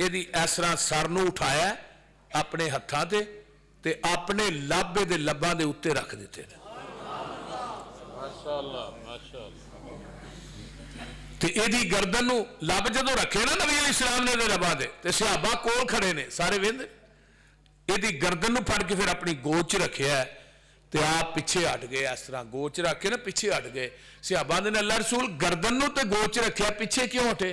ਇਹਦੀ ਇਸ ਤਰ੍ਹਾਂ ਸਰ ਨੂੰ ਉਠਾਇਆ ਆਪਣੇ ਹੱਥਾਂ ਤੇ ਆਪਣੇ ਲਾਭੇ ਦੇ ਲੱਭਾਂ ਦੇ ਉੱਤੇ ਰੱਖ ਦਿੱਤੇ ਨੇ। ਮਾਸ਼ਾਅੱਲਾ ਮਾਸ਼ਾਅੱਲਾ। ਤੇ ਇਹਦੀ ਗਰਦਨ ਨੂੰ ਲੱਭ ਜਦੋਂ ਰੱਖੇ ਨਾ ਨਬੀ ਅਲੀ ਇਸਲਾਮ ਨੇ ਇਹਦੇ ਲੱਭਾਂ ਦੇ, ਤੇ ਸਹਾਬਾ ਕੋਲ ਖੜੇ ਨੇ ਸਾਰੇ ਵੇਂਦੇ, ਇਹਦੀ ਗਰਦਨ ਨੂੰ ਫੜ ਕੇ ਫਿਰ ਆਪਣੀ ਗੋਦ 'ਚ ਰੱਖਿਆ ਤੇ ਆਪ ਪਿੱਛੇ ਹਟ ਗਏ। ਇਸ ਤਰ੍ਹਾਂ ਗੋਦ 'ਚ ਰੱਖ ਕੇ ਨਾ ਪਿੱਛੇ ਹਟ ਗਏ। ਸਹਾਬਾ ਨੇ ਅੱਲਾ ਰਸੂਲ ਗਰਦਨ ਨੂੰ ਤੇ ਗੋਦ 'ਚ ਰੱਖਿਆ, ਪਿੱਛੇ ਕਿਉਂ ਹਟੇ?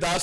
10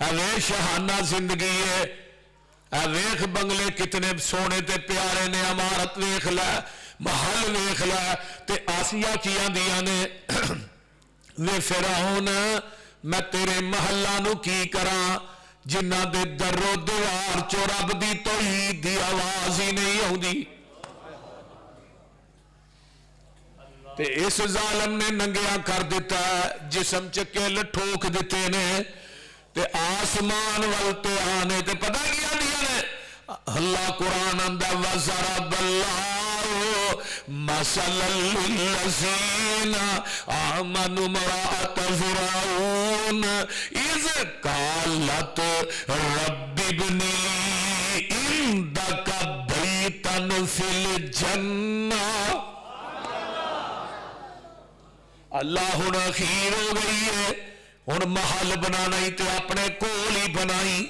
وے شہانہ زندگی ہے، ویخ بنگلے کتنے سونے تے پیارے نے، عمارت ویخ لے، محل ویخ لے، تے آسیہ کیاں دیا نے وے فرعون میں تیرے محلہ نو کی کراں جنہ دے در و دیوار چو رب دی توحید دی آواز ہی نہیں ہوندی۔ تے اس ظالم نے ننگیاں کر دیتا ہے، جسم چکے لٹھوک دیتے نے، تے آسمان والتے آنے تے پتہ کیا دیا نے اللہ قرآن اندہ وَضَرَبَ اللَّهُ مَثَلًا لِلَّذِينَ آمَنُوا امْرَأَتَ فِرْعَوْنَ إِذْ قَالَتْ رَبِّ ابْنِ لِي عِندَكَ بَيْتًا فِي الْجَنَّةِ۔ اللہ ہن اخیر ہو گئی ہے، ہن محل بنانا ہی تے اپنے کول ہی بنائی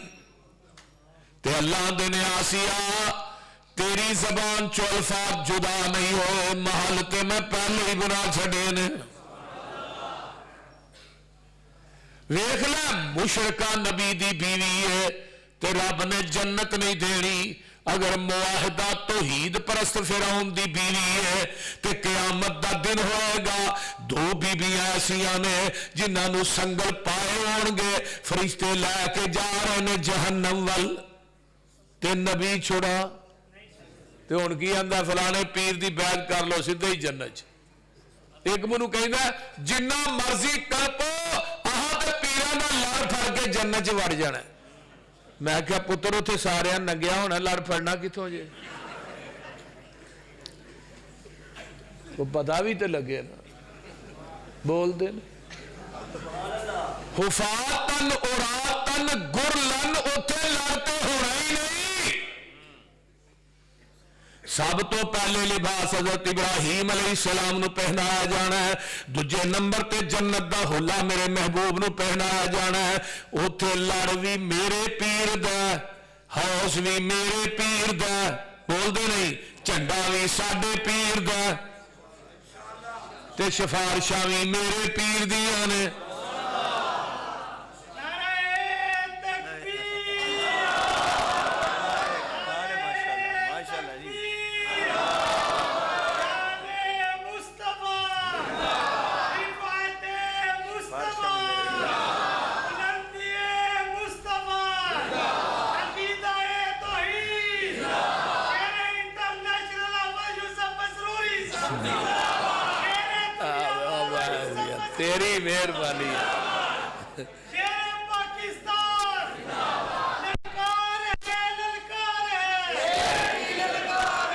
تے اللہ دینے آسیہ تیری زبان چو الفاظ جدا نہیں ہوئے، محل تے میں پہلے ہی بنا چھڑے نے۔ ویکھ لے مشرکہ نبی دی بیوی ہے تے رب نے جنت نہیں دینی، اگر معاہدہ توحید پرست فرعون دی بیوی ہے تے قیامت دا دن ہوئے گا دو بیویاں ایسیاں نے جنہاں نو سنگل پائے ہون گے، فرشتے لے کے جا رہے نے جہنم وال، تے نبی چھوڑا تے ان کی اندہ فلانے پیر دی بیعت کر لو سیدھے ہی جنت۔ ایک منو کہنا جنہ مرضی کرپو آہاں تے پیران دا لڑ پھڑ کے جنت وڑ جانا ہے۔ میں کہا پتر اتھے سارے ننگیا ہونا لڑ پھڑنا کتوں جے وہ پتہ بھی تے لگے نا بول دے حفاتن اوراتن گرلن اتھے لڑتے ہونا ہی نہیں۔ سب تو پہلے لباس حضرت ابراہیم علیہ السلام نو پہنایا جانا ہے، دوجے نمبر تے جنت دا حلہ میرے محبوب نو پہنایا جانا ہے، اتھے لڑ بھی میرے پیر دا، ہوس بھی میرے پیر دا، بول دے نہیں، چنڈا بھی ساڑے پیر دا، تے شفارشاں بھی میرے پیر دیاں نے۔ تیری مہربانی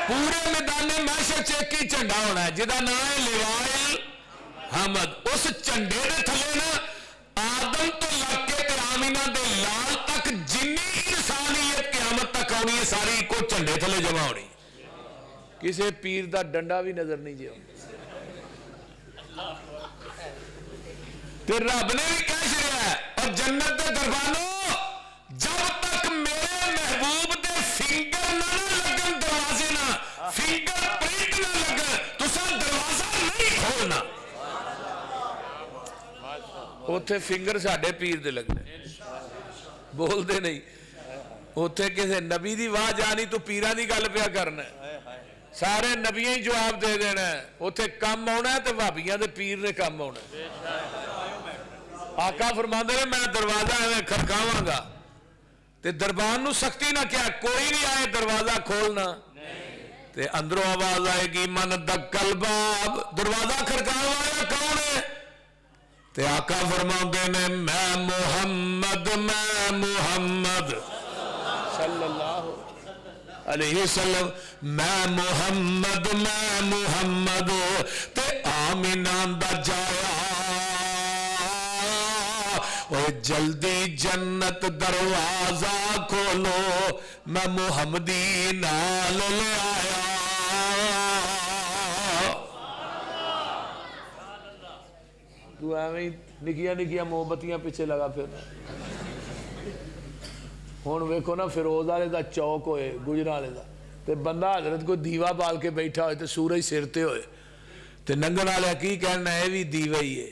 پورے میدان محشر چیک ہی جھنڈا ہونا ہے جہاں نام ہے لوائے حمد، اس جھنڈے دے تھلے نا آدم تو لگ کے تے آمینہ دے لال تک جنی انسانیت قیامت تک آنی ہے ساری کو جھنڈے تھلے جمع ہونی، کسے پیر دا ڈنڈا بھی نظر نہیں جاؤ۔ تو رب نے بھی کہہ شریا ہے اور جنت دے دربانوں جب تک میرے محبوب دے فنگر نہ لگن دروازے نہ فنگر پرنٹ نہ لگن تو سا دروازہ نہیں کھولنا۔ اوتھے فنگر ساڑھے پیر دے لگنے بول دے نہیں، اوتھے کسے نبی دی واہ جانی تو پیران دی گل پیا کرنا ہے، سارے نبییں ہی جواب دے دینا ہے، اوتھے کم ہونا ہے تو بھابیاں دے پیر نے کم ہونا ہے۔ آقا فرماندے نے میں دروازہ میں کھڑکاواں گا تے دربان نو سختی نہ کیا کوئی نہیں آئے دروازہ کھولنا تے اندروں آواز آئے گی من دکل باب، دروازہ کھڑکاوا یا کون ہے؟ تے آقا فرماندے نے میں محمد صلی اللہ علیہ وسلم میں محمد تے آمینہ دا جایا جلدی جنت دروازہ کھولو میں محمدی نال لے آیا۔ تو ایویں نکیاں نکیاں محبتیاں پیچھے لگا پھر ہوں ویکھو نا فیروز والے دا چوک ہوئے گجرا والے دا تے بندہ حضرت کو دیوا بال کے بیٹھا ہوئے تے سورج سرتے ہوئے تے ننگن والے کی کہنا ہے بھی دیوا ہی ہے،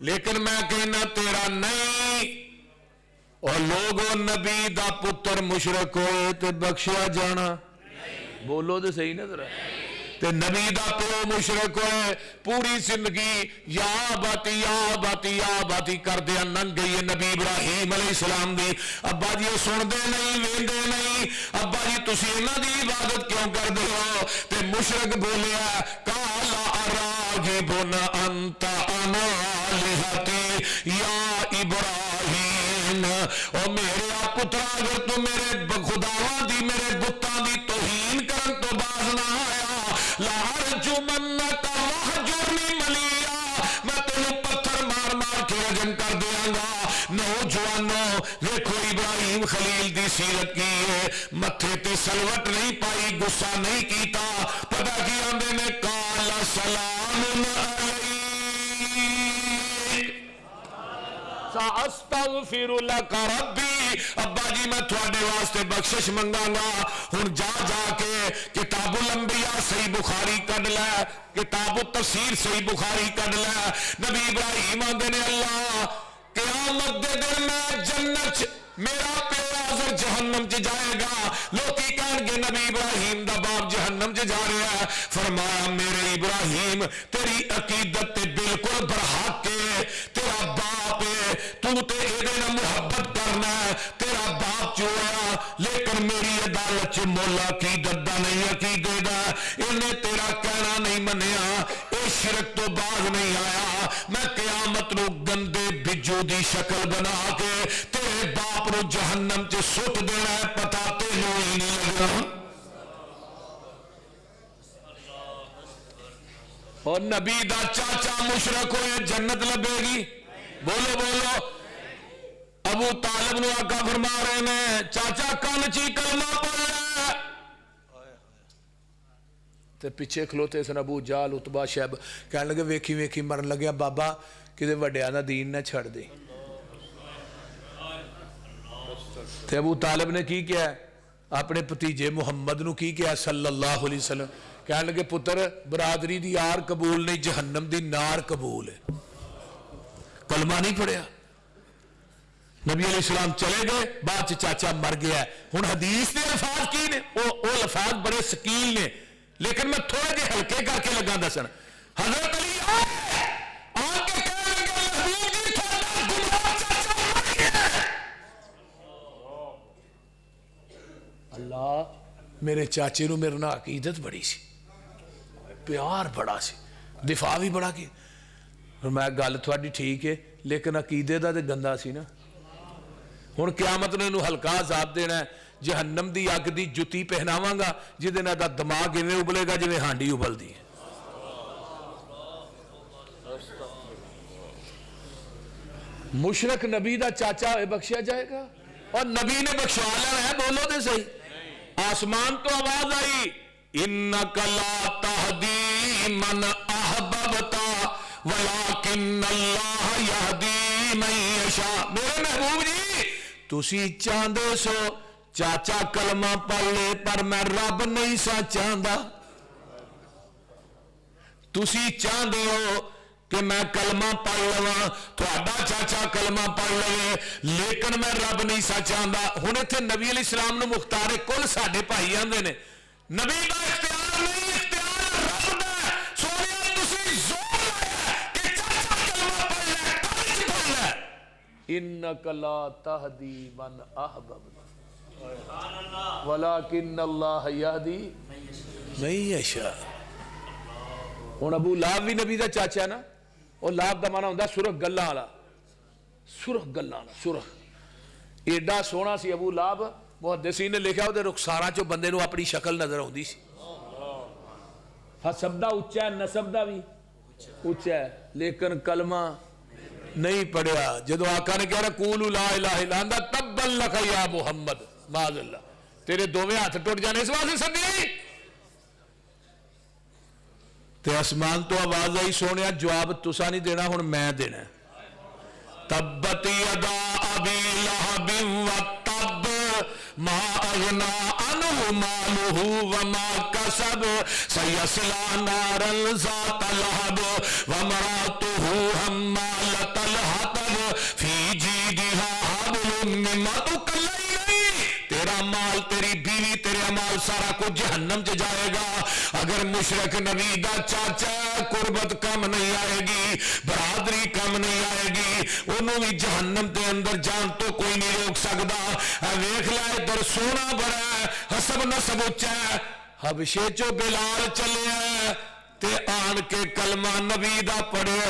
لیکن میں کہنا تیرا نہیں. اور لوگوں نبی دا پتر مشرک ہوئے تے بخشیا جانا. بولو تو صحیح نا ذرا. تے نبی دا پیو مشرک ہوئے پوری زندگی یا باتی کر دیا ننگ گئی نبی ابراہیم علیہ السلام دی. ابا جی سن دے نہیں ویندے نہیں. ابا جی تسی انہاں دی عبادت کیوں کر دے ہو؟ تے مشرک بولیا قال اراغب انت عن آلہتی یا ابراہیم. او میرے پترا اگر تو میرے خداواں دی میرے بتاں دی توہین کرن تو باز نہ آیا لارجمنک وہجرنی ملیا. میں تینوں پتھر مار مار کے رجم کر دیاں گا. نوجوانوں دیکھو ابراہیم خلیل دی سیرت کی ہے. متھے تے سلوٹ نہیں پائی غصہ نہیں کیتا. پتہ کی آندے نے قال سلام علیک ساستغفر لک ربی. ابا جی میں تھوڑے واسطے بخشش منگا گا. ہن جا کے کتاب الانبیاء صحیح بخاری کڈ لے, کتاب التفسیر صحیح بخاری کڈ لے. نبی ابراہیم آندے نے اللہ قیامت دے دن میں جنت میرا پیو آزر جہنم چ جائے گا. لوکی کہن گے نبی ابراہیم دا باپ جہنم چ جا رہا ہے. فرمایا میرے ابراہیم تیری عقیدت تے بالکل برحق ہے. تیرا باپ ہے تو تے اے دے محبت کرنا ہے. تیرا باپ جو ہے لیکن میری عدالت چ مولا عقیدت دا نہیں عقیدے دا. انہیں تیرا کہنا نہیں منیا. اے شرک تو باز نہیں آیا. میں قیامت نو گندے بجو دی شکل بنا کے تیرے باپ نو جہنم چ سٹ دینا ہے. پتا تینوں ہی نہیں لگنا. اور نبی دا چاچا مشرک ہوئے جنت لبے گی. بولو بولو. ابو طالب نو آقا فرما رہے ہیں چاچا کن چی کلمہ پڑھ لے. تے پیچھے کھلوتے سن ابو جال اتبا شیب کہنے لگے ویکھی ویکھی مرن لگیا بابا کدے وڈیا دا دین نہ چھڑ دے. تے ابو طالب نے کی کیا اپنے بھتیجے محمد نو کی کیا صلی اللہ علیہ وسلم. کہنے لگے پتر برادری دی یار قبول نہیں جہنم دی نار قبول ہے. کلمہ نہیں پڑھیا. نبی علیہ السلام چلے گئے بعد چاچا مر گیا ہے. ہن حدیث دے الفاظ کی نے وہ الفاظ بڑے سکیل نے لیکن میں تھوڑے جے ہلکے کر کے لگا دسن. حضرت علی آ کے کہنے لگے حبیب جی تھوڑا گناہ چاچا مر گیا. اللہ میرے چاچے نو میرے نال عقیدت بڑی سی پیار بڑا سی دفاع بھی بڑا کی. میں گل تھوڑی ٹھیک ہے لیکن عقیدے دا تے گندا سی نا. ہن قیامت نے انہوں ہلکا عذاب دینا ہے. جہنم دی اگ دی جتی پہناواں گا جہدے نال دا دماغ ایویں ابلے گا جویں ہانڈی ابلدی ہے. مشرک نبی دا چاچا ہوئے بخشیا جائے گا اور نبی نے بخشوا لینا ہے. بولو تے صحیح. آسمان تو آواز آئی انک لا تہدی من احببت ولکن اللہ یہدی من یشاء. میرے محبوب جی تسی چاہندے سو چاچا کلمہ پڑھ لے پر میں رب نہیں سا چاہندا. تسی چاہندے ہو کہ میں کلمہ پڑھ لواں تہاڈا چاچا کلمہ پڑھ لے لیکن میں رب نہیں سا چاہندا. ہن ایتھے نبی علیہ السلام نو مختار کل ساڈے بھائی آندے نے نبی دا اختیار نہیں اختیار رب دا. سونیا تسی زور لایا کہ چاچا کلمہ پڑھ لے کل پڑھ لے. انک لا تہدی من احببت ولکن اللہ یہدی من یشاء. ہن ابو لہب بھی نبی دا چاچا ہے نا. اور لہب دا معنی ہوندا سرخ گلاں والا. سرخ گلاں والا سرخ ایڈا سونا سی ابو لہب. محدثین نے لکھا وہ رخساراں چوں بندے نو اپنی شکل نظر آتی سی. حسب دا اچا ہے نسب دا بھی اچا ہے لیکن کلمہ نہیں پڑھیا. جدو آقا نے کہا نا قولوا لا الہ الا انت تبا لک یا محمد معاذ اللہ تیرے دوویں ہاتھ ٹوٹ جانے اس واسطے سدیا. تے آسمان تو آواز آئی سونے جواب تسا نہیں دینا ہن میں دینا. تبت یدا ابی لہب وتب ما اغنا عنہ مالہ وما کسب سیصلی نارا ذات لہب وامرأتہ حمالۃ تیرا مال تیری بیوی تیرے امال سارا کچھ جہنم چ جائے گا. اگر مشرک نبی دا چاچا قربت کم نہیں آئے گی, برادری کم نہیں آئے گی, انہوں بھی جہنم دے اندر جان تو کوئی نہیں روک سکتا. ویکھ لے ادھر سونا بڑا ہے, حسب نسب اچا ہے, حبشے چو بلال چلے تے آن کے کلمہ نبی دا پڑھے.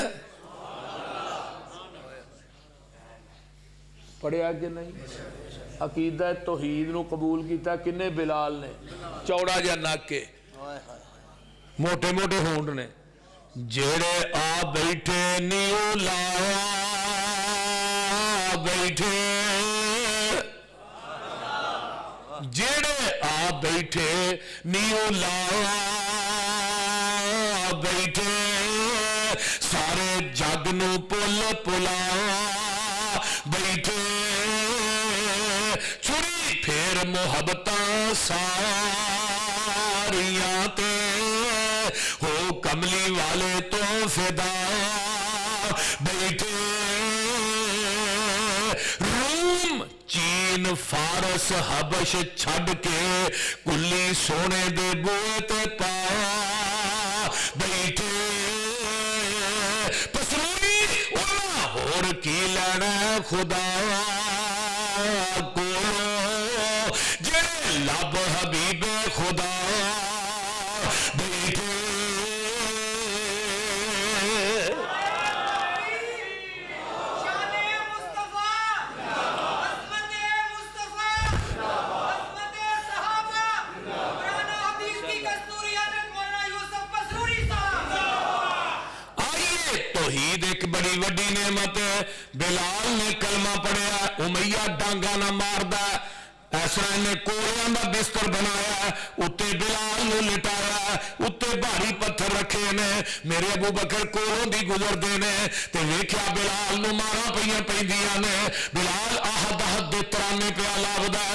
پڑھیا کہ نہیں؟ عقیدہ توحید نو قبول کیتا کنے؟ بلال نے. چوڑا جا نک کے موٹے موٹے ہونٹ نے. جڑے آ بیٹھے نیو لایا بیٹھے, جڑے آ بیٹھے نیو لایا بیٹھے, سارے جگ نو پل پلا بیٹھے. چھری پھر محبتاں ساریاں تے ہو کملی والے تو فدا بیٹھے. روم چین فارس حبش چھڈ کے کلی سونے دے بوئے تے پا بیٹھے. پسرونی انہاں ہور کی لینا خدا کو, جڑے لب حبیب خدا بیٹھے. توحید ایک بڑی وڈی نعمت ہے. بلال نے کلمہ پڑھیا, امیہ ڈانگا نہ ماردا, ایسا نے کوڑیاں دا بستر بنایا, اتے بلال نے لٹایا, اتے بھاری پتھر رکھے نے. میرے ابو بکر کولوں دی گزر دے نے تے ویکھیا بلال نو مارا پئیاں پیندیاں نے. بلال آہد آہد دے ترانے پہ لاودا,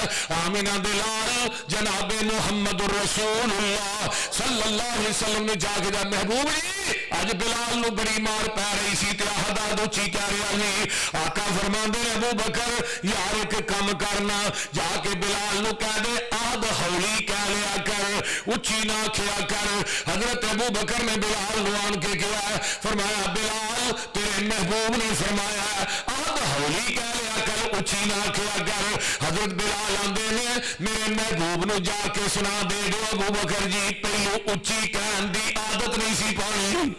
آمینہ بلال جناب محمد رسول اللہ صلی اللہ علیہ وسلم نے جا کے محبوب جی اج بلال نو بڑی مار پی رہی سی تے آہد آہد اچھی کہہ رہا نہیں. آقا فرماندے نے ابو بکر یار ایک کم کرنا, جا کے بلال نو کہہ دے آہد ہولی کہہ لیا کر, اچھی نہ کھیا کر. حضرت ابو بکر نے بلال نو آن کے کیا, فرمایا بلال تیرے محبوب نے فرمایا آہد ہولی کہہ لیا کر, اچھی نہ کھیا کر. حضرت بلال آندے نے میرے محبوب نو جا کے سنا دے دو ابو بکر جی پہلو اچھی کہن دی عادت نہیں سی پانی.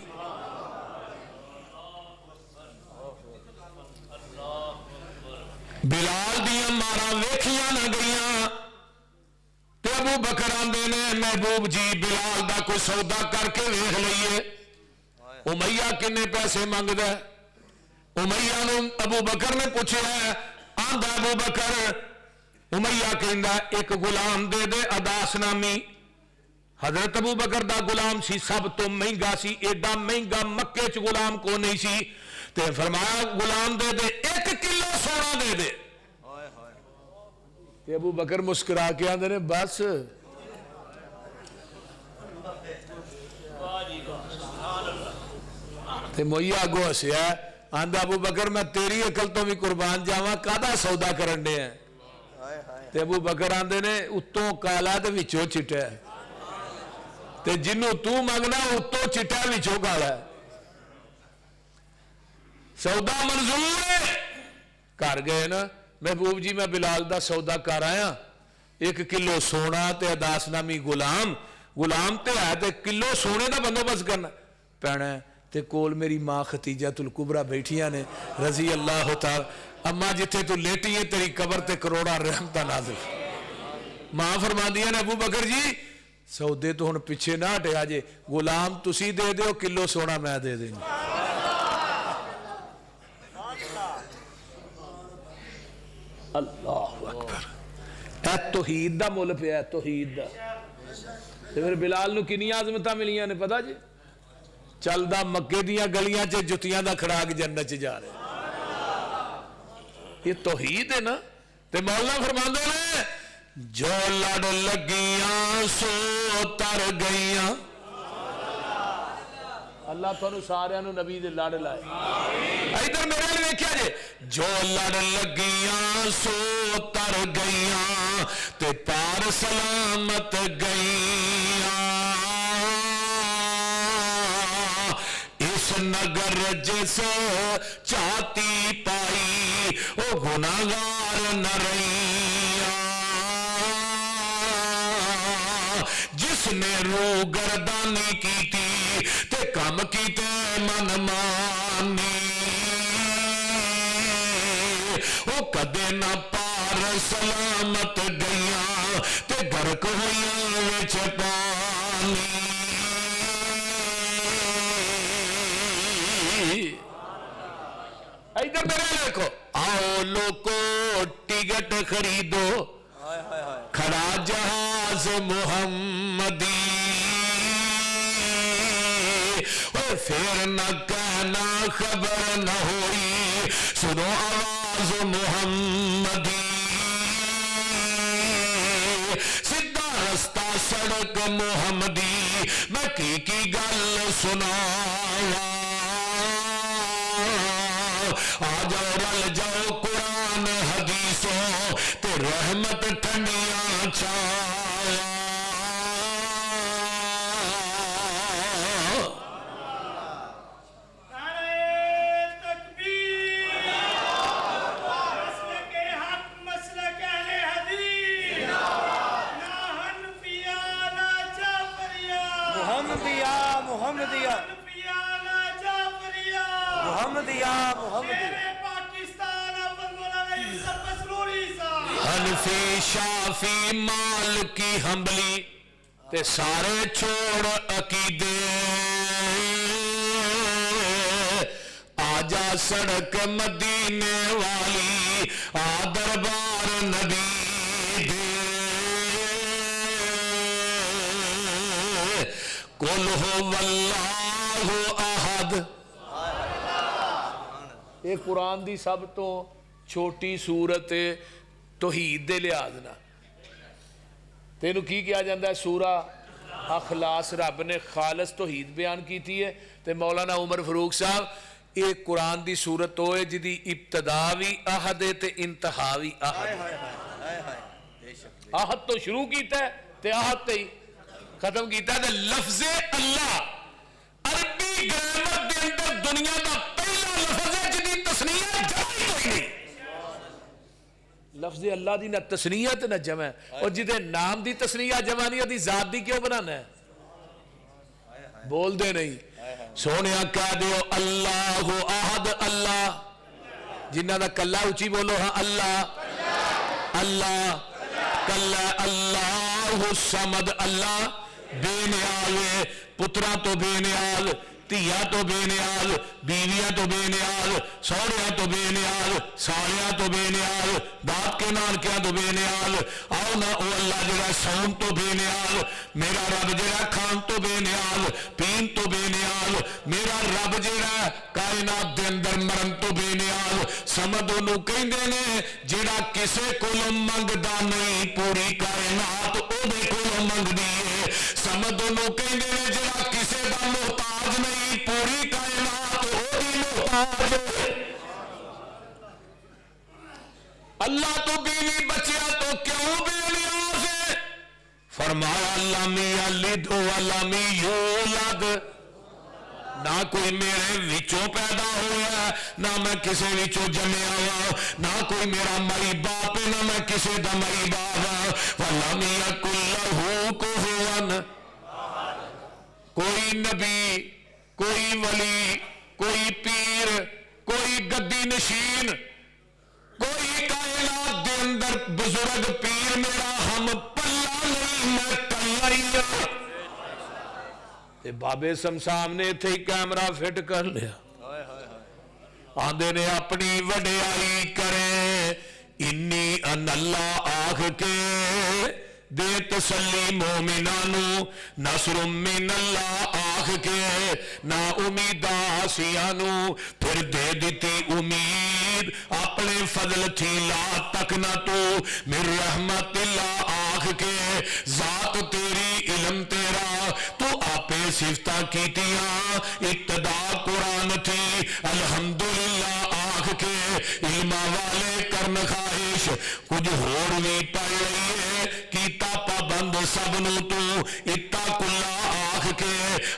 بلال دیا مارا ویکھیاں نہ گئیاں تے ابو بکر آندے نے محبوب جی بلال دا کوئی سودا کر کے ویکھ لئیے. امیہ کنے پیسے منگدا ہے؟ امیہ نو ابو بکر نے پوچھا ہے, آندا ابو بکر امیہ کہندا ایک غلام دے دے اداس نامی. حضرت ابو بکر دا غلام سی سب تو مہنگا سی, ایڈا مہنگا مکے چ غلام کو نہیں سی. تے فرمایا غلام دے دے 1 کلو سونا دے دے. تے ابو بکر مسکرا کے آندے نے بس. تے موئی آگو ہسیا, آندا ابو بکر میں تیری عقل تو بھی قربان جاواں, کادا سودا کرن دے ہیں؟ تے ابو بکر آندے نے اتوں کالا تے وچوں چٹا ہے, تے جنوں تو منگنا اتوں چٹا وچوں کالا ہے. سودا منظور ہے. گھر گئے نا محبوب جی میں بلال دا سودا کر آیا, 1 کلو سونا تے اداس نامی غلام, غلام تے ہے تے کلو سونے دا بندوبست کرنا پینا. تے کول میری ماں ختیجۃ الکبریٰ بیٹھیاں نے رضی اللہ تعالی. اما جتھے تو لیٹی ہے تیری قبر تے کروڑا رحمتہ نازل. ماں فرماندیاں نے ابو بکر جی سودے تو ہن پیچھے نہ ہٹیا جے, غلام تسی دے دیو, کلو سونا میں دے دیں. اللہ اکبر. اے توحید دا مول پیا, توحید دا. تے پھر بلال نو کنی عظمتاں ملیاں نے پتہ جی, چلدا مکے دیاں گلیاں چ جتیاں دا کھڑاک جنت چ جا رہے. یہ توحید ہے نا. تے مولا فرماندے نے جو لڑ لگیاں سو تر گئیاں. اللہ تھانوں سارے نو نبی دے لڑ لائے ادھر میرے لئے دیکھیا جے جو لڑ لگیاں سو تر گئیاں تے پار سلامت گئیاں اس نگر جس چاہتی پائی او گناہگار نہ رہیاں جس نے رو گردانی کی تھی تے کم کیتے من مانی او کدے نہ پار سلامت گئیاں تے غرق ہویاں وچ پانی ادھر میرے دیکھو آؤ لوگو ٹکٹ خریدو کھڑا جہاز محمدی اور پھر نہ کہنا خبر نہ ہوئی سنو آواز محمدی سیدھا رستہ سڑک محمدی میں کی گل سناواں آ جاؤ رل جاؤ قرآن حدیثوں تے رحمت ٹھنڈیاں چھاواں نعرہ تکبیر مسلک حق مسلک اہل حدیث نہ حنفیہ نہ جعفریہ محمدیہ محمدیہ حنفیہ نہ جعفریہ محمدیہ محمدیہ شیر پاکستان اپن مولانا یوسف مسروری صاحب حنفی شافی مالکی حنبلی تے سارے چھوڑ عقیدے آجا سڑک مدینے والی آ دربار نبی دے قل هو اللہ احد یہ قرآن دی سب تو چھوٹی سورت توحید دے لحاظ نہ تینوں کی کیا جاندہ ہے سورہ اخلاص رب نے خالص توحید بیان کی تھی ہے تے مولانا عمر فاروق صاحب یہ قرآن دی سورت ہوئے جدی ابتداوی احد تے انتہاوی احد احد تو شروع کیتا ہے تے احد تے ختم کیتا ہے تے لفظ اللہ عربی گرامر دے اندر دنیا دا پہلا لفظ ہے جدی تسنیہ جمع کوئی نہیں لفظ اللہ دی نہ تسنیہ تے نہ جمع اور جدے نام دی تسنیہ جمع نہیں ہوتی ذات دی کیوں بنانا ہے بول دے نہیں سونیا کہہ دیو اللہ احد اللہ جنہ دا کلہ اچھی بولو ہاں اللہ اللہ کلہ اللہ الصمد اللہ بے نیاز پترا تو بے نیاز تیا تو بے نیاز بیویاں تو بے نیاز سوڑیاں تو بے نیاز سالیاں تو بے نیاز باپ کے نانکیاں تو بے نیاز آؤ نہ او اللہ جڑا سون تو بے نیاز میرا رب جڑا کھان تو بے نیاز پین تو بے نیاز میرا رب جڑا کائنات دے اندر مرن تو بے نیاز سمد انہوں کہندے نے جڑا کسے کولوں منگدا نہیں پوری کائنات او دے کولوں منگ دیئے سمد انہوں کہندے نے جڑا کسے دا محتاج نہیں پوری کائنات او دی محتاج اللہ تو بیوی بچیا تو کیوں بے نیاز ہے فرمایا لم یلد ولم یولد نہ کوئی میرے وچوں پیدا ہوا نہ میں کسے وچوں جمیا ہوا نہ کوئی میرا مائی باپ نہ میں کسے دا مائی باپ ولم یکن لہ کفوا کوئی نبی کوئی ولی کوئی پیر کوئی گدی نشین کوئی کائنات دے اندر بزرگ پیر میرا ہم پلہ نہیں میں کلہ ہی تے بابے سمسام نے تھے کیمرہ فٹ کر لیا آندے نے اپنی وڈیائی کرے انی ان اللہ آخ کے دے تسلی مومنانو نصر من اللہ آخ کے نا امید آسیانو پھر دے دیتی امید اپنے فضل تھی لا تک نہ تو من رحمت اللہ آخ آخ کے ذات تیری علم تیرا تو آپے صفتہ کیتیاں ابتدا قرآن تھی الحمدللہ آخ کے علمہ والے کرن خواہش کچھ ہوڑ بھی پڑھ رہی ہے کیتا پابند سب نو تو اتق اللہ آخ کے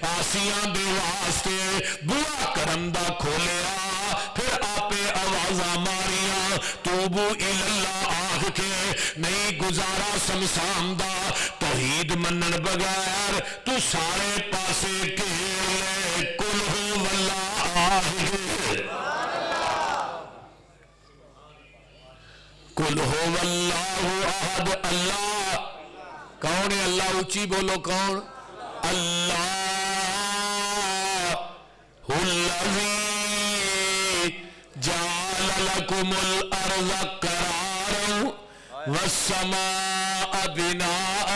آسیاں دے واسطے بوا کرندہ کھولیا پھر آپے آوازہ ماریاں توبو الاللہ آخ کے نہیں گزارا سمسام دا توحید منن بغیر تو سارے پاسے کھیر لے کل ہو واللہ آخ کے کل ہو واللہ احد اللہ کون ہے اللہ اچھی بولو کون اللہ الذی جعل لکم الارض قرارا والسماء بناء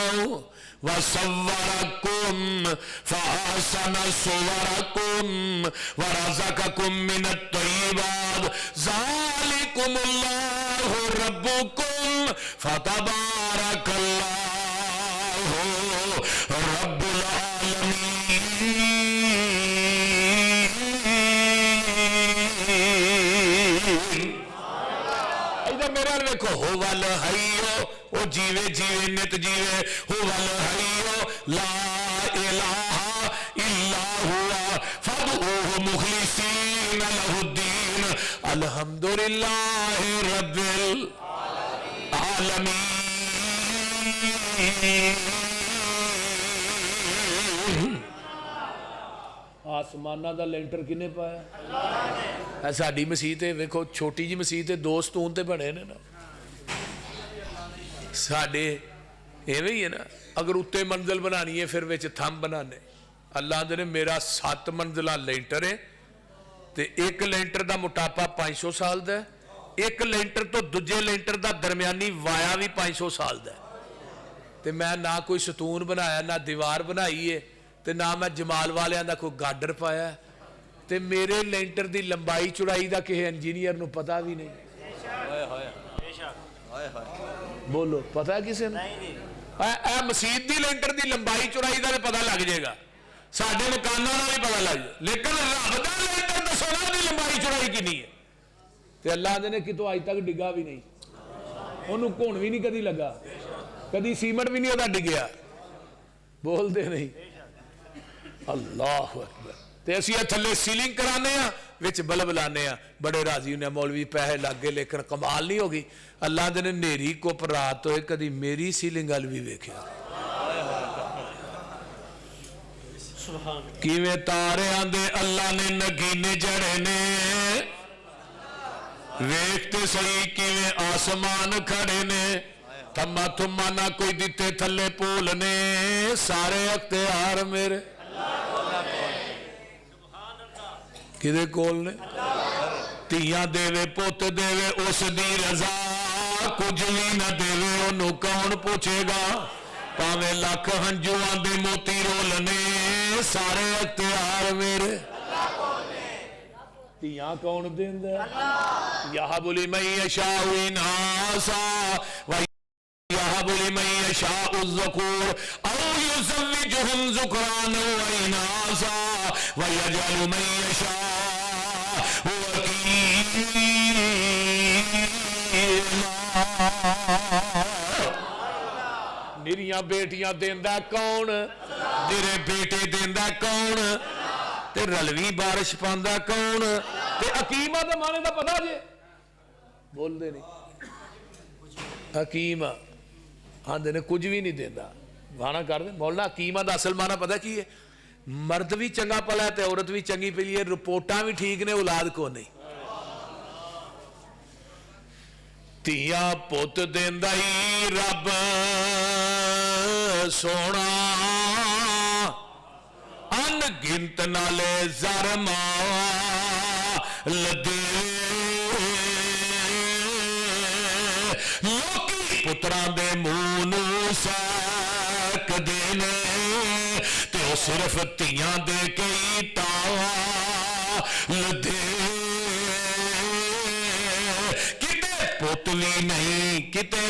وصورکم فاحسن صورکم ورزقکم من الطیبات ذالکم اللہ ربکم فتبارک اللہ رب العالمین ادھر میرا دیکھو ہو والحیو او جیوے جیوے نت جیوے ہو والحیو لا الہ الا ہوا فادعوہ مخلصین لہ الدین الحمدللہ رب العالمین آسمانہ دا لینٹر کنے پایا ساڑی مسیح تے ویکھو چھوٹی جی مسیح تے دو ستون تے بڑھے نے نا ساڑے ایوے ہی ہے نا اگر اتے منزل بنانی ہے پھر ویچ تھم بنانے اللہ دے نے میرا 7 منزلہ لینٹر ہے تے ایک لینٹر دا مٹاپا 500 سال دا ہے ایک لینٹر تو دجے لینٹر دا درمیانی وایا بھی 500 سال دا ہے تے میں نہ کوئی ستون بنایا نہ دیوار بنائی ہے تے نہ میں جمال والے دا کوئی گاڈر پایا تے میرے لینٹر دی لمبائی چڑائی دا کہ انجینئر نو پتا بھی نہیں بولو پتا ہے کسے نے اے مسجد دی لینٹر دی لمبائی چڑائی دا پتا لگ جائے گا ساڈے مکاناں دا بھی پتا لگ جائے لیکن رب دا لینٹر تے سونا دی لمبائی چڑائی کتنی ہے تے اللہ دے نے کتوں اج تک ڈگا بھی نہیں اونوں کون بھی نہیں کدی لگا کدی سیمنٹ بھی نہیں ادا ڈگیا بول دے نہیں اللہ اکبر تے اسی تھلے سیلنگ کرانے ہیں وچ بلب لانے ہیں بڑے راضی ہونے مولوی پیسے لگ گئے لیکن کمال نہیں ہوگی اللہ دے نے نیری کو پر رات ہوئے کدی میری سیلنگ ال بھی ویکھیا کیویں تارے آندے اللہ نے نگینے جڑے نے ویکھتے صحیح کیویں آسمان کھڑے نے تھما تھما نہ کوئی دیتے تھلے پول نے سارے اختیار میرے کدے کول نے تیاں دے پوت دے اس دی رضا کچھ بھی نہ دے انہوں کون پوچھے گا پاوے لاکھ ہنجوان دے موتی رولنے سارے اختیار میرے تیاں کون دین دے یہب لمن یشاء اناسا ویہب لمن یشاء الذکور او یزوجہم ذکرانا واناسا ویجعل من یشاء میریاں بیٹیاں دیندہ کون میرے بیٹے دیندہ کون تے رلوی بارش پاندہ کون تے حکیمہ دا مانے دا پتا جے بول دے نہیں حکیمہ ہاں دے نے کچھ بھی نہیں دیندہ وانا کر دے مولانا حکیمہ دا اصل مانا پتا کی ہے مرد بھی چنگا پلا ہے تے عورت بھی چنگی پلی ہے رپورٹاں بھی ٹھیک نے اولاد کو نہیں تیاں پوت دیندہ ہی رب سونا ان گنت نالے زرما لدے لوکی پتران دے مونو ساک دینے تے او صرف تیاں دے کئی تاوا لدے کتے پوتلی نہیں کتے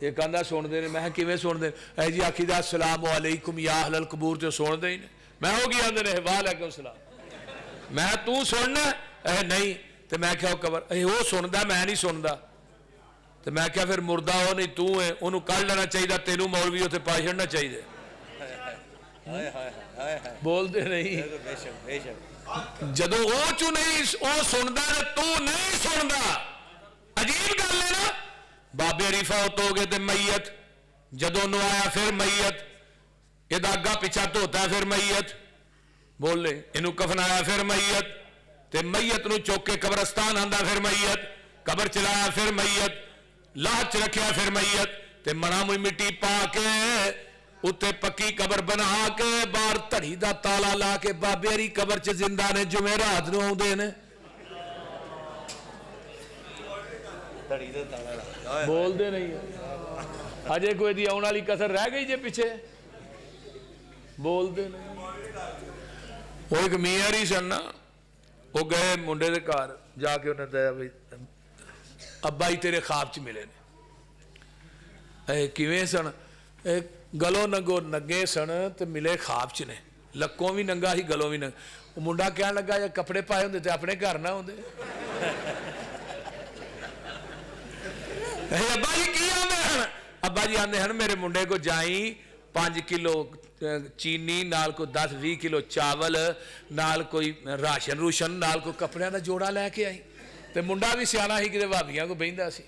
ایک آدھا سنتے ہیں. میں کیویں سنتے اے جی آخی دا السلام علیکم یا اہل القبور تو سنتے ہی نہیں. میں ہو گیا آدھے نے وعلیکم السلام. میں تو سننا اے نہیں تو میں کیا قبر اے وہ سنتا میں نہیں سنتا تو میں کیا پھر مردہ وہ نہیں تو ہے انہوں کل لینا چاہیے تینوں مولوی اتنے پا چڑنا چاہیے. بولتے نہیں جدو وہ چو نہیں وہ سنتا تو نہیں سنتا. عجیب گل ہے نا. بابے علی فوت ہو گئے تے میت جدو نو آیا پھر میت یہ اگا پیچھا دھوتا ہے پھر میت بول لے یہ کفنایا پھر میت تے میت نو چوک کے قبرستان آندا پھر میت قبر چلایا پھر میت لاہ چ رکھیا پھر میت تے منا موئی مٹی پا کے اتنے پکی قبر بنا کے باہر تڑی دا تالا لا کے بابے علی قبر چ زندہ نے جمعرات نو آؤندے نے. بول دے نہیں اجے کوئی دی آنے والی کسر رہ گئی جے پیچھے. بول دے نہیں. وہ ایک میاں ہی سن نا وہ گئے منڈے دے گھر جا کے انہیں دیا بھائی ابا ہی تیرے خواب چ ملے نے. کیویں سن گلوں نگو نگے سن تو ملے خواب چ نے لکوں بھی ننگا ہی گلوں بھی ننگا. وہ منڈا کہنے لگا یا کپڑے پائے ہوندے تے اپنے گھر نہ ہوندے. ابا جی کی آدھے ہیں ابا جی آدھے ہیں میرے منڈے کو جائیں 5 کلو چینی نال کو 10-20 کلو چاول نال کوئی راشن روشن نال کو کپڑے کا جوڑا لے کے آئی. تے منڈا بھی سیاح ہی کتنے بھابیاں کو بہندا سی.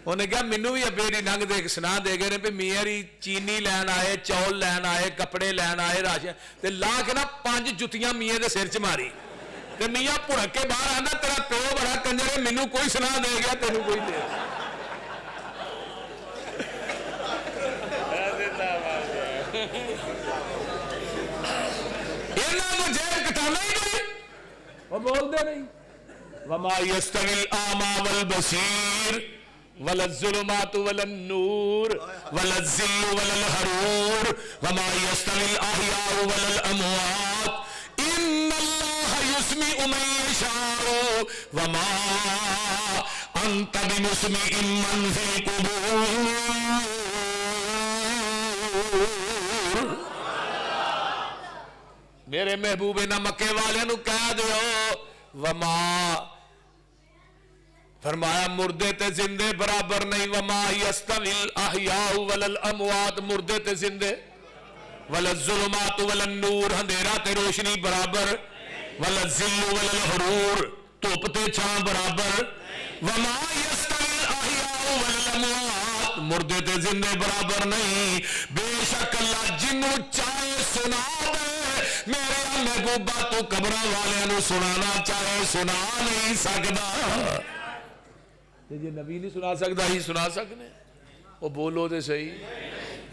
انہیں کہا مینوں بھی ابے دی ننگ دے سنا دے گئے نے بھی میاں ری چینی لین آئے چول لین آئے کپڑے لین آئے راشن تے لا کے نا 5 جتیاں میاں دے سر چ ماری تے میاں بھڑک کے باہر آندا تیرا پیو بڑا کنجر ہے مینوں کوئی سنا دے گیا تینوں کوئی دے. بولتے نہیں وما يستوي الاعمى والبصير ولا الظلمات ولا النور ولا الظل ولا الحرور وما يستوي الاحياء ولا الاموات ان الله يسمع من يشاء وما انت بمسمع من في القبور. میرے محبوب نہ مکے والے نو کہہ دیو وما فرمایا مردے تے زندے برابر نہیں. وما یستوی الاحیاء ولا الاموات مردے تے زندے ولا الظلمات ولا النور اندھیرا تے روشنی برابر ولا الظل ولا الحرور دھوپ تے چھاں برابر. وما یستوی الاحیاء ولا الاموات مردے تے زندے برابر نہیں. بے شک اللہ جنوں چاہے سنا دے میرے محبوبہ تو قبرہ والے نو سنانا چاہے سنا نہیں سکتا. جی نبی نہیں سنا سکتا ہی سنا سکنے. وہ بولو دے صحیح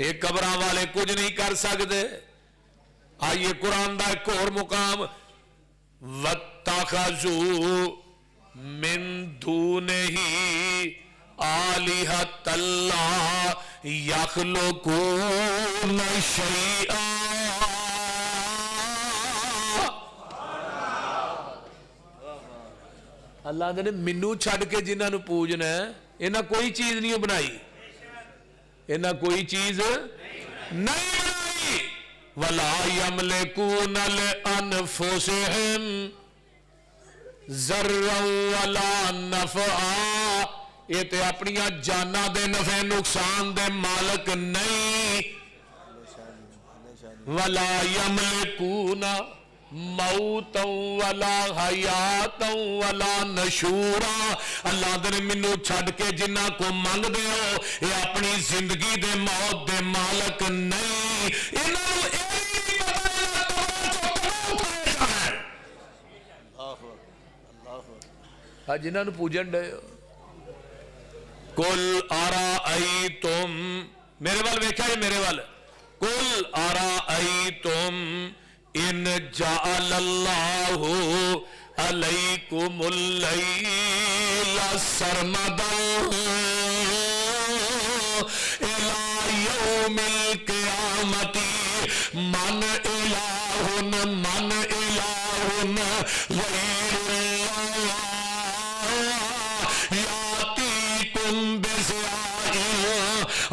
ایک قبرہ والے کچھ نہیں کر سکتے. آئیے قرآن دا ایک اور مقام وَاتَّخَذُوا مِن دُونِهِ آلِهَةً لَا يَخْلُقُونَ شَيْئًا. اللہ نے مینو چھڈ کے جنہاں نو پوجنا ہے انہاں کوئی چیز نہیں بنائی. انہاں کوئی چیز نہیں بنائی. ولا یملکون لانفسہم ضرا ولا نفعا. یہ تے اپنی جاناں دے نفع نقصان دے مالک نہیں. ولا یملکون موتا ولا حیاتا ولا نشورا. اللہ دے منو چھڈ کے جنہ کو منگ دے ہو یہ اپنی زندگی دے موت دے مالک نہیں. انہوں نے جنہوں نے پوجن دے ہو قل ارائیتم میرے وال ویکھا ہے میرے وال قل ارائیتم ان جعل اللہ علیکم اللیل سرمدا الی یوم القیامت من الہ غیر اللہ یاتیکم بضیاء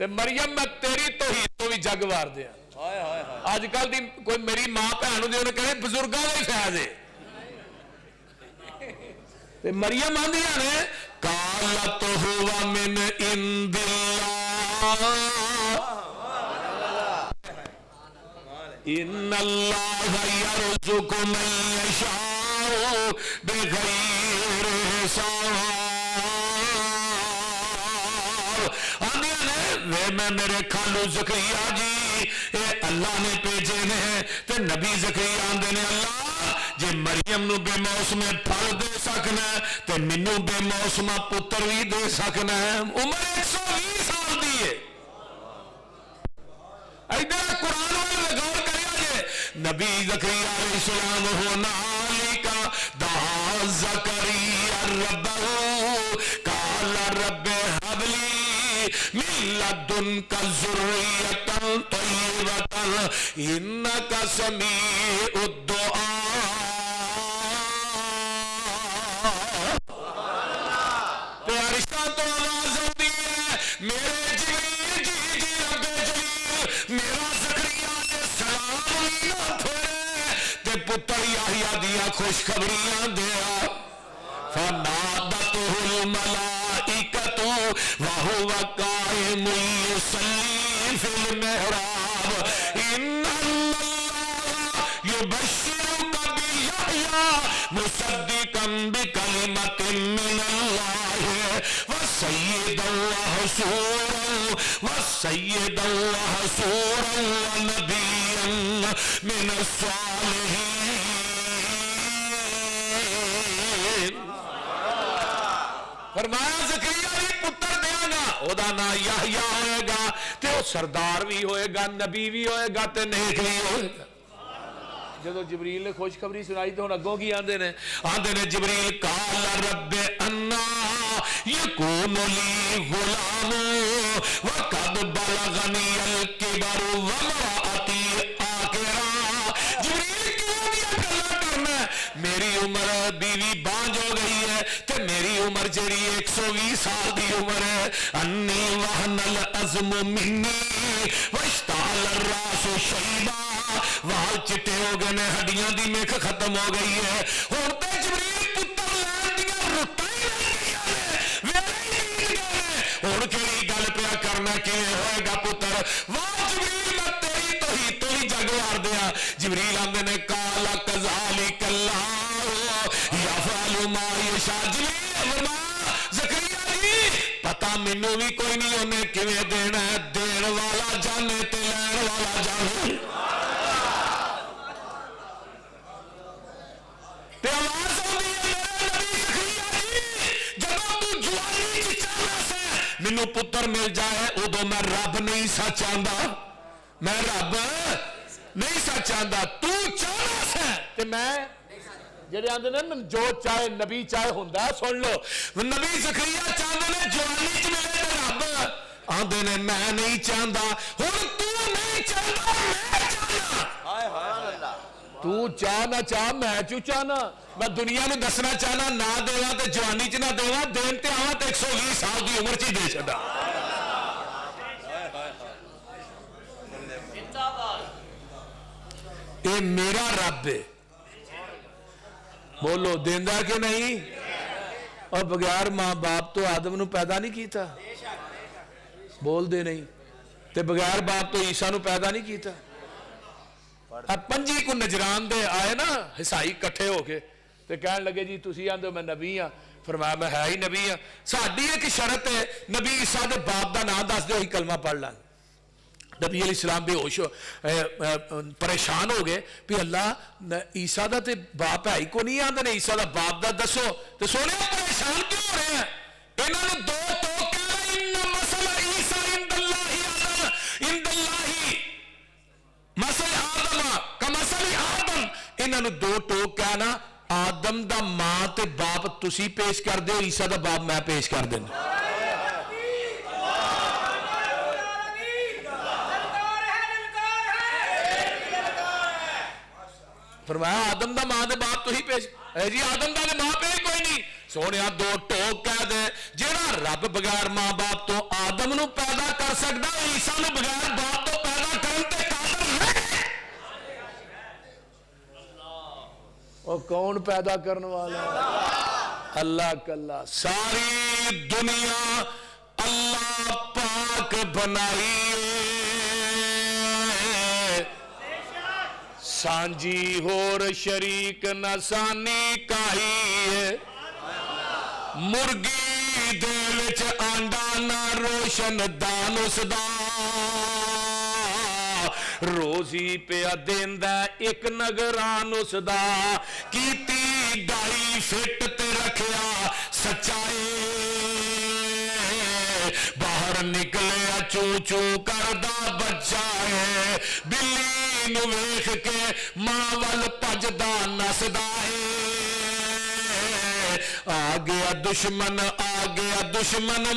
تے مریم میں تیری توحید تو بھی جگ وار دیا اج کل دی کوئی میری ماں بھن دی انہیں کہے بزرگاں دا ہی فیض ہے تے مریم آندیاں نے قالت ہوا من عند اللہ ان اللہ یرزق من یشاء بغیر حساب آندیاں نے میں میرے خالو زکریا جی اے اللہ نے بھیجے نے تے نبی زکریا آندے نے اللہ جے مریم نو بے موسم پھل دے سکنا تے مینوں بے موسم پتر بھی دے سکنا عمر 120 سال دی ہے ادھر قرآن والے غور کریا جے نبی زکریا علیہ السلام ہنالک دعا زکریا ربہ قال رب هب لي من لدنك ذرية طيبة إنك سميع الدعاء پیارشاں تو آواز ہوتی ہے میرے جلیل جی جی رب جلیل میرا زکریا نے سلام لینا پھرے تے پتر یحییٰ دیا خوشخبریاں دیا فنادته الملائکۃ وهو قائم یصلی فی المحراب ان اللہ یبشرک بیحییٰ مصدقا بکلمۃ من اللہ وسیدا وحصورا ونبیا من الصالحین فرمایا زکریا بھی پتر دیا گا او دا نا یحییٰ ہوئے گا تے او سردار بھی ہوئے گا نبی بھی ہوئے گا تے نیک بھی ہوئے گا جدو جبریل نے خوشخبری سنائی تو ہن اگوں کی آندے نے جبریل قال رب انا یکون لی غلام وقد بلغنی الکبر وامرأتی عاقرا جبریل کیوں دیا گلا کرنا میری عمر بیوی بانج ہو گئی ہے تے میری عمر جڑی 120 سال دی عمر ہے انی وہن العظم منی واشتعل الراس شیبا وال چٹے ہو گئے نے ہڈیاں دی میکھ ختم ہو گئی ہے ہن تے جبریل پتر لین دیاں رتاں ہی رہ گئیاں نے ویلے ہی نیل گئے ہن کیڑی گل پیا کرنا کیویں ہوئے گا پتر واہ جبریل میں تیری توحید تو ہی جگ وار دیا جبریل آندے نے قال کذالک اللہ یفعل ما یشاء جبریل زکریا جی پتہ مینوں بھی کوئی نہیں انہیں کیویں دینا ہے دین والا جانے تے لین والا جانے تے آواز آندی ہے میرے نبی زکریا جی جدوں تو جوانی وچ چاہنا سے مینوں پتر مل جائے ادو میں رب نہیں سا چاہندا میں رب نہیں سا چاہندا تو چاہنا سے تے میں جڑے آندے نے جو چاہے نبی چاہے ہوندا سن لو نبی زکریا چاہندے نے جوانی وچ ملے تے رب آندے نے میں نہیں چاہندا ہن تو نہیں چاہندا میں چاہنا ہائے ہائے اللہ تو چاہ نہ چاہ میں چو چاہنا میں دنیا میں دسنا چاہنا نہ دیواں تے جوانی چ نہ دیواں دین تے آواں تے 120 سال دی عمر چ دے چھڈا اے میرا رب ہے بولو دیندا کہ نہیں اور بغیر ماں باپ تو آدم نو پیدا نہیں کیتا بول دے نہیں تے بغیر باپ تو عیسیٰ نو پیدا نہیں کیتا اب پنجی کو نجران دے آئے نا حسائی کٹھے ہو کے تے کہنے لگے جی تسی آندے ہو میں نبی ہاں فرمایا میں ہے ہی نبی ہاں ساڈی ایک شرط ہے نبی عیسیٰ دے باپ دا نام دس دے وہی کلمہ پڑھ لیں نبی علیہ السلام بے ہوش پریشان ہو گئے بھی اللہ عیسیٰ دا تے باپ ہے ہی کو نہیں آندے نے عیسیٰ دا باپ دا دسو تے سونے پریشان کیوں ہو رہے ہیں انہوں نے دو ٹوک کہنا ان مسئلہ عیسیٰ عند اللہ مسئلہ آدم کا مسئلہ آدم انہوں نے دو ٹوک کہنا آدم دا ماں تے باپ تسی پیش کر دے عیسیٰ دا باپ میں پیش کر دینا فرمایا آدم دا ماں دے باپ تو ہی پیش اے جی آدم دا ماں پہ کوئی نہیں سونے دو ٹوک کہہ دے جیڑا رب بغیر ماں باپ تو آدم نو پیدا کر سکتا عیسیٰ نو بغیر باپ تو پیدا کرن تے قادر نہیں اور کون پیدا کرنے والا اللہ کلا ساری دنیا اللہ پاک بنائی سانجی ہور شریک نسانی کائی مرگی دے وچ آنڈا نہ روشن دان اس دا روزی پیا دیندا ایک نگران اس دا کیتی ڈائی فٹ تے رکھیا سچائی باہر نکلیا چو چو کردا بچہ ہے بلی نو ویکھ کے ماں ول پجدا نسدا ہے آ گیا دشمن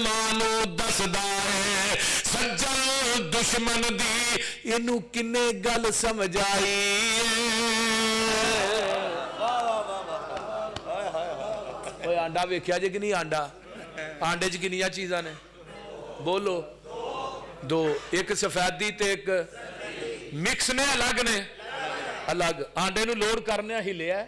مانو دسدا ہے سجل دشمن دی اینو کنے گل سمجھ آئی اوے آنڈا ویکھیا جے کہ نہیں آنڈا آنڈے چ کنیاں چیزاں نے بولو دو ایک سفیدی تے ایک مکس نے الگ آنڈے نو لوڈ کرنے ہلیا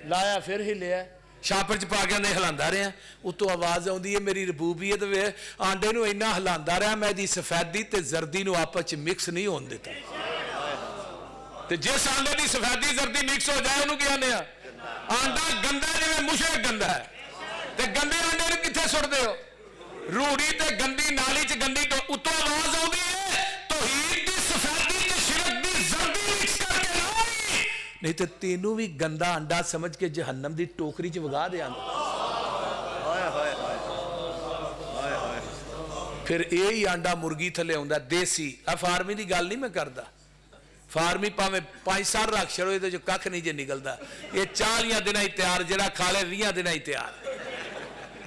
لایا پھر ہلیا شاپر چ پا کے اندر ہلاندا رہا اتوں آواز آندی ہے میری ربوبیت وے آنڈے نو اینا ہلاندا رہا میں دی سفیدی تے زردی نو آپس چ مکس نہیں ہون دیتا تے جس آنڈے دی سفیدی زردی مکس ہو جائے انہوں کیا نیا آنڈا گندا ہے جویں مشرک گندا ہے تے گندے آنڈے نو کتھے سٹ دے ہو روڑی تے گندی نالی چ گندی اتوں آواز آندی ہے توحید دی سفیدی تے شرک دی زردی مکس کر کے لائی نہیں تے تینوں بھی گندا انڈا سمجھ کے جہنم دی ٹوکری چ وگا دے پھر یہی آنڈا مرغی تھلے ہوندا دیسی فارمی دی گل نہیں میں کردا فارمی پاویں 5 سال رکھ چھڑو تے جو ککھ نہیں جے نکلدا یہ 40 دن ہی تیار جڑا کھا لے 20 دن ہی تیار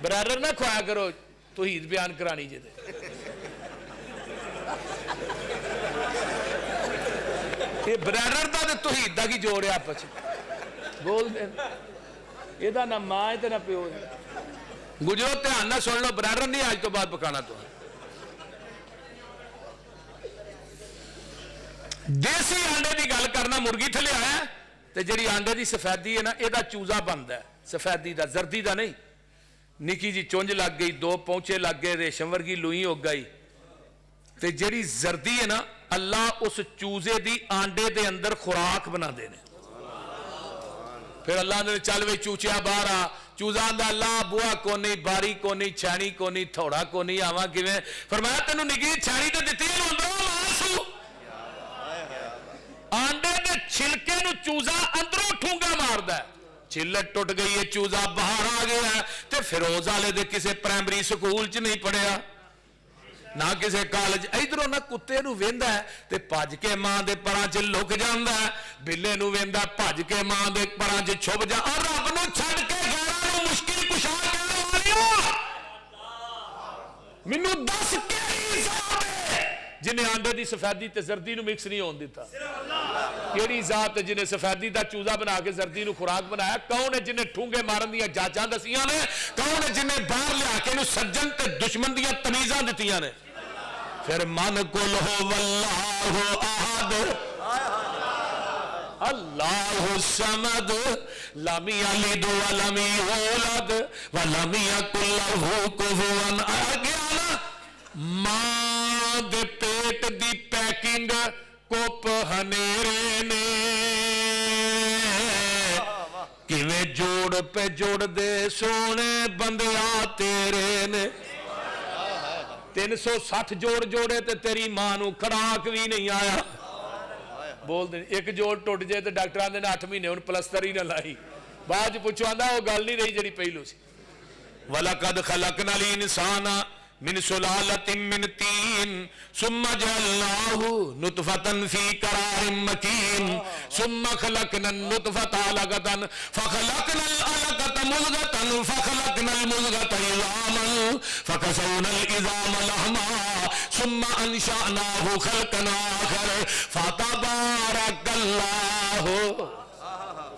برادر نہ کھوایا کرو توحید بیان کرانی جے یہ برادر دا تے توحید دا کی جوڑ ہے آپس بول دے یہ دا نہ ماں ہے تے نہ پیو ہے گجرو دھیان نہ سن لو برادر نہیں آج تو بعد پکانا تو دیسی آنڈے دی گل کرنا مرغی تھلے آیا تے جڑی آنڈے دی سفیدی ہے نا یہ دا چوزا بندا ہے سفیدی دا زردی دا نہیں نکی جی چونج لگ گئی 2 پونچے لگ گئے ریشم ورگی لوئی ہو گئی تے جڑی زردی ہے نا اللہ اس چوزے دی آنڈے دے اندر خوراک بنا دینے پھر اللہ نے چل وے چوچیا باہر آ چوزا دا اللہ بوا کونی باری کونی چھانی کونی تھوڑا کونی آواں کیویں فرمایا تینوں نگی چھانی تے دتی ہے اندروں ماسو آنڈے دے چھلکے نو چوزا اندروں ٹھونگا ماردا ہے چھلٹ ٹوٹ گئی ہے چوزا باہر آ گیا ہے تے فیروز والے دے کسے پرائمری سکول چ نہیں پڑھیا نہ کسے کالج ادھروں نہ کتے نو ویندا ہے تے بھج کے ماں دے پراں چ لک جاندا ہے بلے نو ویندا بھج کے ماں دے پراں چ چھپ جا اور رب نو چھڈ کے غیراں نو مشکل کشا کرن والیو مینوں دس کیڑی ذات ہے جنہیں آنڈے دی سفیدی تے زردی نو مکس نہیں ہون دیتا کیڑی ذات ہے جنہیں سفیدی دا چوزا بنا کے زردی نو خوراک بنایا کون ہے جنہیں ٹھونگے مارن دیا جاچاں دسیاں نے کون ہے جنہیں باہر لیا کے نو سجن تے دشمن دیا تمیزاں دتیاں نے پھر من کل ہو واللہ احد اللہ الصمد لم یلد ولم یولد ولم یکن لہ کفوا احد ماں دے پیٹ دی پیکنگ کوپ ہنیرے نے کیویں جوڑ پہ جوڑ دے سونے بندیا تیرے نے 360 جوڑ جوڑے تے تیری ماں نو کھراک بھی نہیں آیا بول دیں ایک جوڑ ٹوٹ جائے تے ڈاکٹران دے 8 مہینے ان پلستر ہی نہ لائی بعد پوچھو آندا وہ گل نہیں رہی جڑی پہلو سی وَلَقَدْ خَلَقْنَا الْإِنسَانَ من سلالة من طين ثم جعلناه نطفة في قرار مكين ثم خلقنا النطفة علقة فخلقنا العلقة مضغة فخلقنا المضغة عظاما فكسونا العظام لحما ثم أنشأناه خلقا آخر فتبارك الله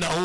9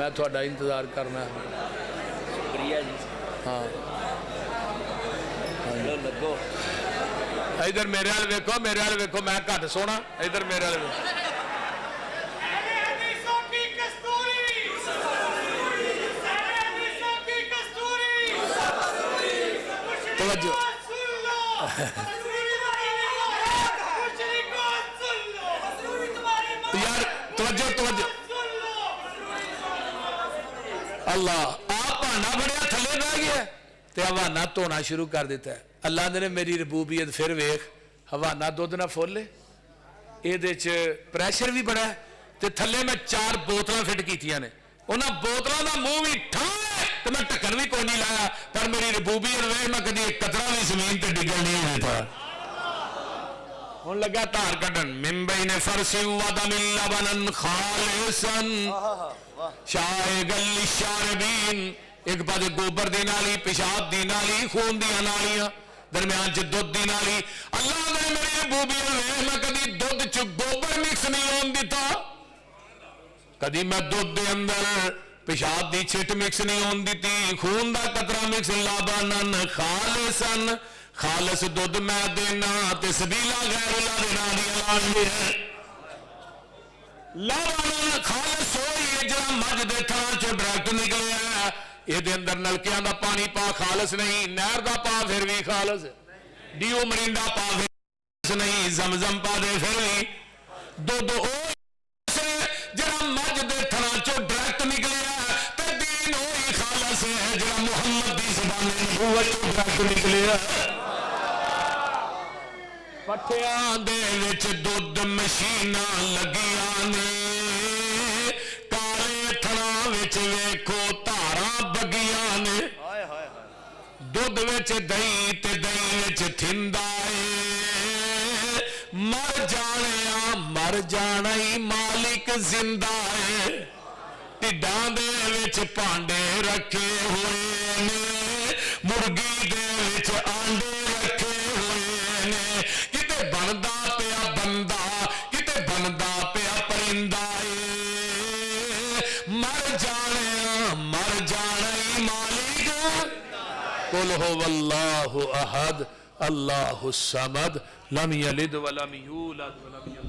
میں تھوڑا انتظار کرنا شکریہ جی ہاں لو لگو ادھر میرے وال ویکو میرے وال ویکو میں گھٹ سونا ادھر میرے وال ویکو اہل حدیثوں کی کستوری اہل حدیثوں کی کستوری توجہ سن لو مشرکان سن لو یار توجہ توجہ سن لو اللہ آپ بہانا بڑیا تھلے بہ گیا تے حوانہ دھونا شروع کر دیتا ہے اللہ نے میری ربوبیت پھر ویخ حوانہ دودھ نہ فول لے یہ پریشر بھی بڑا ہے تے تھلے میں 4 بوتلاں فٹ کیتیاں نے انہاں بوتلاں دا منہ بھی ٹھاں تے میں ٹکن بھی کوئی نہیں لایا پر میری ربوبیت ویخ میں کدی ایک قطرہ بھی زمین تے ڈگل نہیں ہوتا ہوں لگا تار کٹن من بین فرس ودم لبنا خالصا شائغا للشاربین ایک پاس گوبر دی نالی پیشاب دی نالی خون دی نالیاں درمیان چ دودھ دی نالی اللہ نے میری ربوبیت ویکھ میں کدی دودھ چ گوبر مکس نہیں ہون دیتا کدی میں دودھ دے اندر پیشاب دی چھٹ مکس نہیں ہون دیتی خون دا قطرہ مکس لبنن خالصا خالص دودھ میں دینا تے سبیلا غیر اللہ دینا دی اعلان بھی ہے لبنن خالص ہوئی ہے جہاں مجھ دے تھان چو ڈائریکٹ نکلے ہے یہ دے اندر نلکیاں دا پانی پا خالص نہیں نہر دا پا پھر بھی خالص ڈیو مرینڈا پا پھر خالص نہیں زمزم پا دے پھر بھی دو جہاں مجھ دے تھان چو ڈائریکٹ نکلے ہے تے دین ہوئی خالص ہے جہاں محمد دی زبان نبوت چو ڈائریکٹ نکلے ہے پٹھیاں دے وچ دودھ مشیناں لگیاں نے کالے تھڑاں وچ ویکھو تاراں بگیاں نے دودھ وچ دہی تے دہی وچ تھندا اے مر جانا ہی مالک زندہ اے ٹڈاں دے وچ پانڈے رکھے ہوئے نے مرغی دے وچ آنڈے رکھے ہوئے نے کتے بندا پیا بندہ کتے بندا پیا پرندہ مر جانا ہی مالک قل هو اللہ احد اللہ الصمد لم یلد ولم یولد ولم